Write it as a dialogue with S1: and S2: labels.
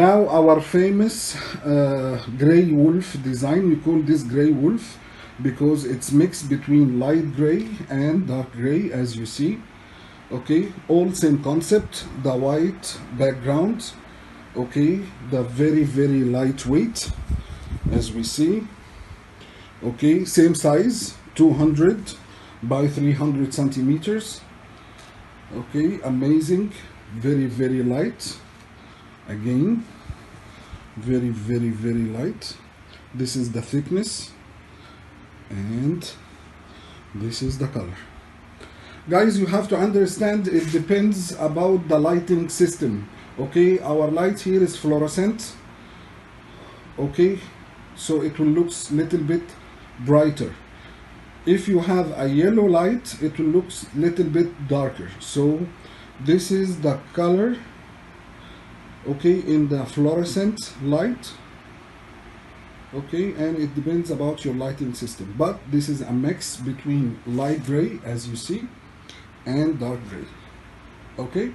S1: Now our famous gray wolf design, we call this gray wolf because it's mixed between light gray and dark gray, as you see. Okay, all same concept, the white background. Okay, the very lightweight, as we see. Okay, same size, 200 by 300 centimeters. Okay, amazing, very light. Again, very light. This is the thickness and this is the color. Guys, you have to understand it depends about the lighting system. Okay, our light here is fluorescent. Okay, so it will look little bit brighter. If you have a yellow light, it will look little bit darker. So this is the color, okay, in the fluorescent light. Okay, and it depends about your lighting system, but this is a mix between light gray, as you see, and dark gray. Okay.